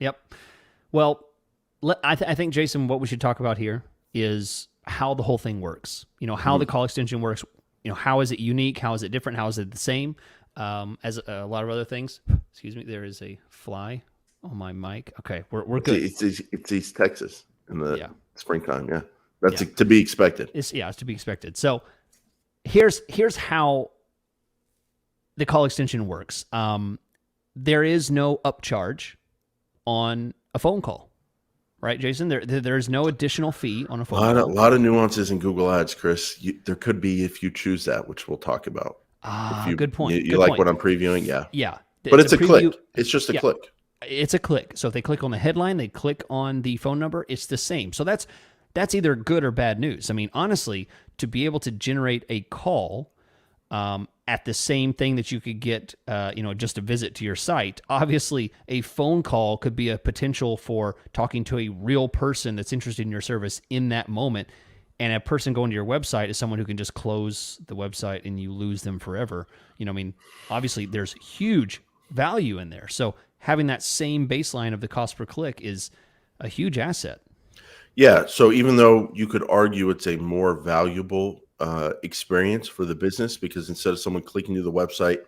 Yep. Well, I think, Jason, what we should talk about here is how the whole thing works. How the Mhm. call extension works. How is it unique? How is it different? How is it the same as a lot of other things? Excuse me. There is a fly on my mic. Okay, we're good. It's East Texas in the Yeah, springtime. Yeah, that's yeah. to be expected. It's to be expected. So here's how the call extension works. There is no upcharge on a phone call, right, Jason? There is no additional fee on a A phone lot of, call. lot of nuances in Google Ads, Chris. There could be if you choose that, which we'll talk about. If you Good you, point. you Good like point. what I'm previewing, yeah. Yeah, But it's a it's a preview. click. It's just a Yeah, click. it's a click. So if they click on the headline, they click on the phone number, it's the same. So that's either good or bad news. I mean, honestly, to be able to generate a call at the same thing that you could get, just a visit to your site. Obviously, a phone call could be a potential for talking to a real person that's interested in your service in that moment. And a person going to your website is someone who can just close the website and you lose them forever. I mean, obviously, there's huge value in there. So having that same baseline of the cost per click is a huge asset. Yeah. So even though you could argue it's a more valuable experience for the business, because instead of someone clicking to the website,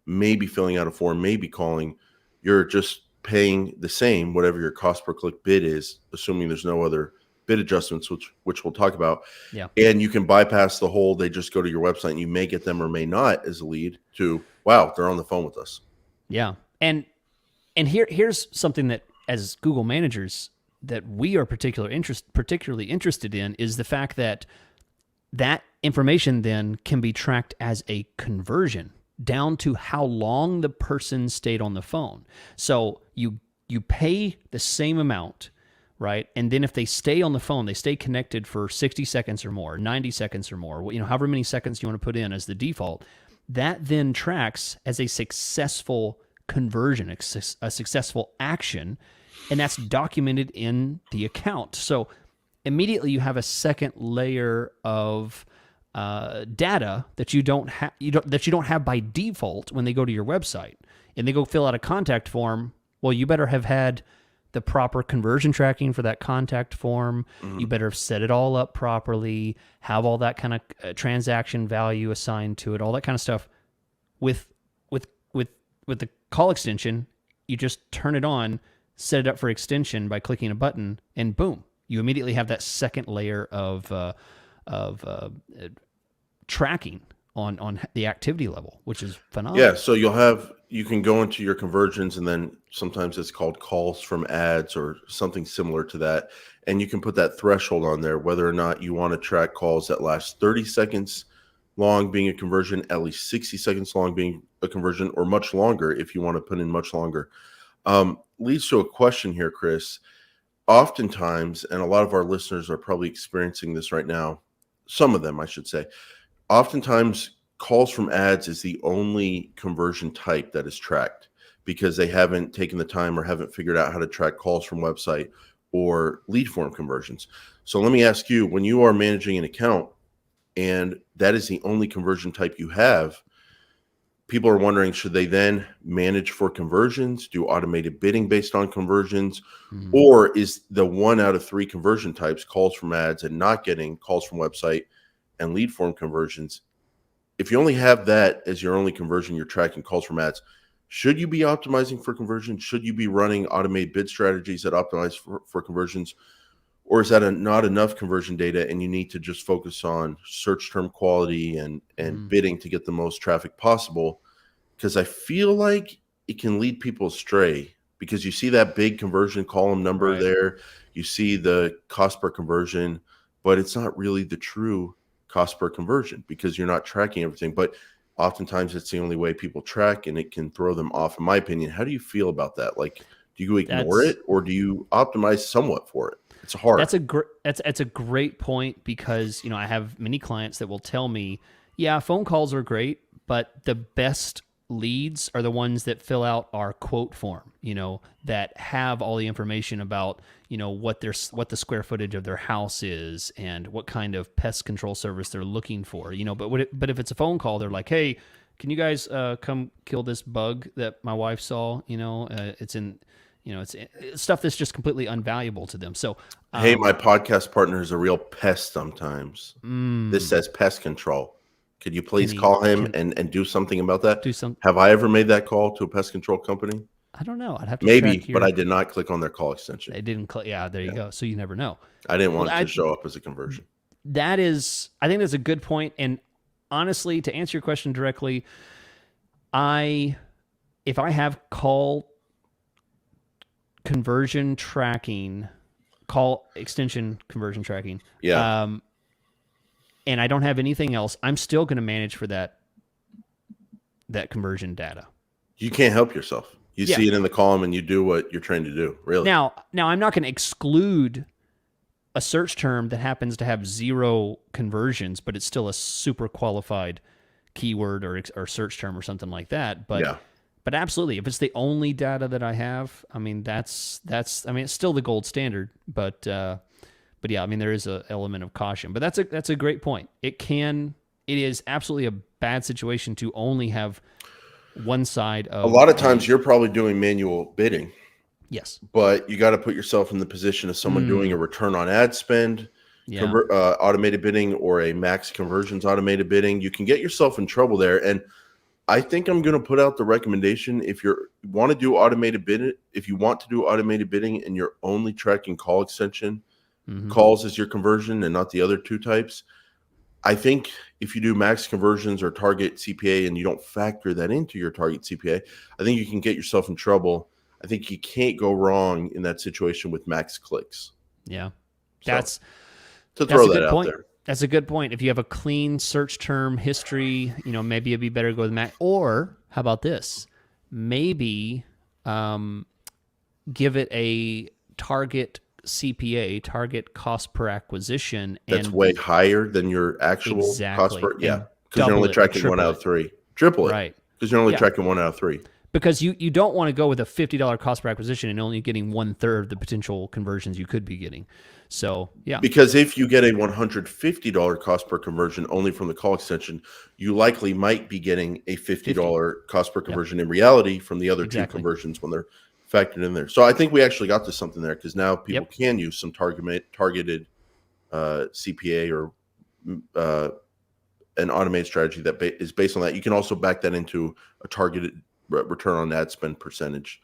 maybe filling out a form, maybe calling, you're just paying the same, whatever your cost per click bid is, assuming there's no other bid adjustments, which we'll talk about. Yeah. And you can bypass the whole, they just go to your website and you may get them or may not as a lead to, wow, they're on the phone with us. Yeah. And here's something that as Google managers that we are particularly interested in is the fact that that information then can be tracked as a conversion down to how long the person stayed on the phone. So you pay the same amount, right? And then if they stay on the phone, they stay connected for 60 seconds or more, 90 seconds or more, however many seconds you want to put in as the default, that then tracks as a successful conversion, a successful action, and that's documented in the account. So immediately you have a second layer of data that you don't have by default when they go to your website and they go fill out a contact form. Well, you better have had the proper conversion tracking for that contact form. You Mhm. better have set it all up properly, have all that kind of transaction value assigned to it, all that kind of stuff. With with with with the call extension, you just turn it on, set it up for extension by clicking a button, and boom, you immediately have that second layer of tracking on the activity level, which is Yeah, phenomenal. so you can go into your conversions and then sometimes it's called calls from ads or something similar to that. And you can put that threshold on there, whether or not you want to track calls that last 30 seconds long being a conversion, at least 60 seconds long being a conversion, or much longer if you want to put in much longer. Leads to a question here, Chris. Oftentimes, and a lot of our listeners are probably experiencing this right now, some of them, I should say, oftentimes calls from ads is the only conversion type that is tracked because they haven't taken the time or haven't figured out how to track calls from website or lead form conversions. So let me ask you, when you are managing an account and that is the only conversion type you have, people are wondering, should they then manage for conversions, do automated bidding based on conversions, Mhm. or is the one out of three conversion types, calls from ads and not getting calls from website and lead form conversions, if you only have that as your only conversion, you're tracking calls from ads, should you be optimizing for conversion? Should you be running automated bid strategies that optimize for conversions? Or is that not enough conversion data and you need to just focus on search term quality and Mhm. bidding to get the most traffic possible? Because I feel like it can lead people astray because you see that big conversion column number Right. there, you see the cost per conversion, but it's not really the true cost per conversion because you're not tracking everything. But oftentimes it's the only way people track and it can throw them off, in my opinion. How do you feel about that? Like, do you ignore That's it or do you optimize somewhat for it? It's hard. that's a great point because I have many clients that will tell me, yeah, phone calls are great, but the best leads are the ones that fill out our quote form, that have all the information about what the square footage of their house is and what kind of pest control service they're looking for, but if it's a phone call, they're like, hey, can you guys come kill this bug that my wife saw? It's in it's stuff that's just completely unvaluable to them. So, Hey, my podcast partner is a real pest sometimes. This says pest control. Could you please call him and do something about that? do some. Have I ever made that call to a pest control company? I don't know. I'd have to Maybe, track but I did not click on their call extension. They didn't. Yeah, there you go. So you never know. I didn't want it to show up as a conversion. I think that's a good point. And honestly, to answer your question directly, if I have call conversion tracking, call extension conversion tracking, and I don't have anything else, I'm still going to manage for that conversion data. You can't help yourself. You see it in the column and you do what you're trying to do, really. Now I'm not going to exclude a search term that happens to have 0 conversions, but it's still a super qualified keyword or search term or something like that. But absolutely, if it's the only data that I have, I mean, it's still the gold standard, but yeah, I mean, there is an element of caution, but that's a great point. It is absolutely a bad situation to only have one side of. A lot of times you're probably doing manual bidding. Yes. But you got to put yourself in the position of someone doing a return on ad spend, automated bidding, or a max conversions automated bidding. You can get yourself in trouble there. And I think I'm going to put out the recommendation if you want to do automated bidding, and you're only tracking call extension calls as your conversion and not the other 2 types. I think if you do max conversions or target CPA and you don't factor that into your target CPA, I think you can get yourself in trouble. I think you can't go wrong in that situation with max clicks. Yeah. That's a good point. That's a good point. If you have a clean search term history, maybe it'd be better to go with max. Or how about this? Maybe give it a target CPA, target cost per acquisition. That's way higher than your actual cost per. Yeah. Because you're only tracking 1 out of 3. Triple it. Right. Because you're only tracking 1 out of 3. Because you don't want to go with a $50 cost per acquisition and only getting 1/3 the potential conversions you could be getting. So, yeah. Because if you get a $150 cost per conversion only from the call extension, you likely might be getting a $50 cost per conversion in reality from the other 2 conversions when they're factored in there. So I think we actually got to something there because now people can use some targeted CPA or an automated strategy that is based on that. You can also back that into a targeted return on ad spend percentage.